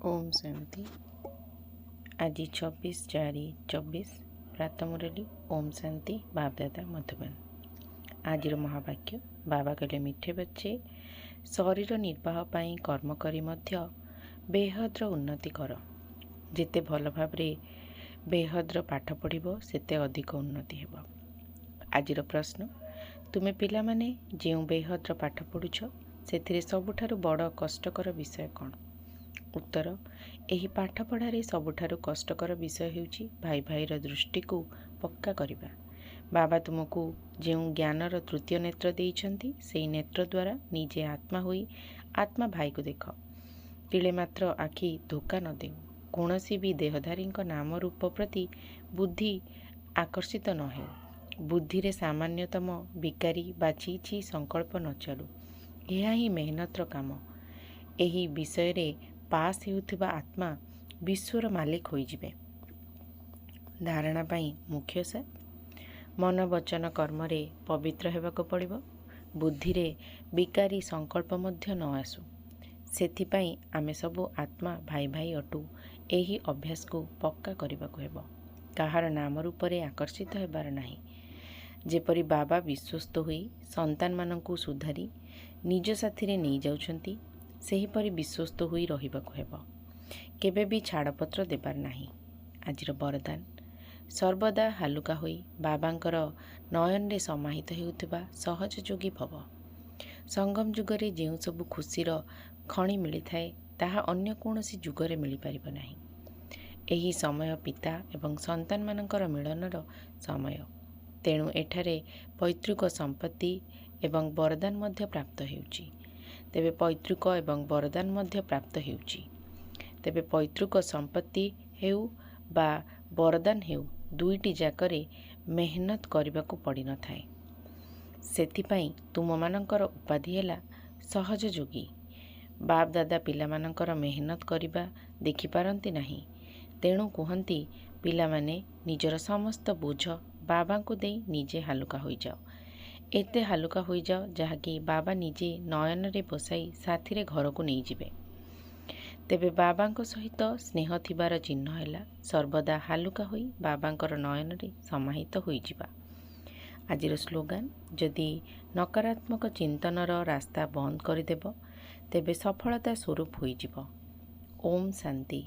ओम शांति। आज 26/4/24 प्रातः मुरली। ओम शांति। बाप दादा मधुबन। आज महावाक्य बाबा कहले, मिठे बच्चे, शरीर निर्वाह पाई कर्म करी मध्य बेहद्र उन्नति कर। जिते भल भाव बेहद्र पाठ पढ़िब सेते अधिक उन्नति हेब। आजिर प्रश्न, तुमे पिला माने जेउ बेहद्र पाठ पढ़ुछ सेथिरे सबुठारु बड़ कष्टकर विषय कौन? उत्तर, एही पाठ पढ़ारे सबुठारु कष्टकर विषय हेउची भाई भाईर दृष्टि को पक्का करिबा। बाबा तुमको जेउ ज्ञानर तृतीय नेत्र देइछंती सेई नेत्र द्वारा निजे आत्मा होई आत्मा भाई को देख। तिले मात्र आखि धोका न देउ। कौनसी भी देहधारी नाम रूप प्रति बुद्धि आकर्षित न हेउ। बुद्धि रे सामान्यतम विकारी बा छी संकल्प न चलू। यह ही मेहनतर काम। एही विषय रे पास हेउथिबा आत्मा विश्वर मालिक होइजिबे। धारणा पाई मुख्य से मन वचन कर्म रे पवित्र हेबाको पड़िबो। बुद्धि रे विकारी संकल्प मध्य न आसु। सेथिपाई आमे सबु आत्मा भाई भाई अटू। एही अभ्यास को पक्का करिबाको हेबो। काहार नाम रूप रे आकर्षित हेबार नाही। जेपरि बाबा विश्वस्त होई संतान मानंकु सुधारी निज साथी रे नहीं जाउछंती, सेहीपरि विश्वस्त होई रहिबाको हेबो। केबे भी छाड़पत्र देबार नाही। आजिर वरदान, सर्वदा हालुका होई बाबांकर नयन रे समाहित हेउथिबा सहज जोगी भव। संगम जुगरे जेउ सबु खुशीर खणी मिली थाए ताहा अन्य कौनसी जुगरे मिली पारिब नाही। एही समय पिता एवं संतान मानंकर मिलनर समय। तेणु एठारे पैतृक संपत्ति एवं वरदान मध्य प्राप्त हेउची। तेबे पैतृक एवं वरदान मध्य प्राप्त हेउची। तेबे पैतृक संपत्ति हेउ बा वरदान हेउ, दुईटी जाकरे मेहनत करबाको पड़ी न थाए। सेथिपाई तुम मानंकर उपाधि हेला सहज जोगी। बाप दादा पिला मानंकर मेहनत करिबा देखि पारंती नाही। तेणु कुहंती पिला माने निजर समस्त बोझ बाबा को देई निजे हालुका होई जाओ। एते हालुका होई जाओ जहाँकि बाबा निजे नयन रे बसाई साथी रे घर को नहीं जिबे। तेबे बाबांको सहित स्नेह थिबार चिन्ह हैला सर्वदा हालुका होई बाबांकर नयन रे समाहित होई जिबा। आजिर स्लोगान, जदि नकारात्मक चिंतनर रास्ता बंद करदेब तेबे सफलता स्वरूप होई जिबो। ओम शांति।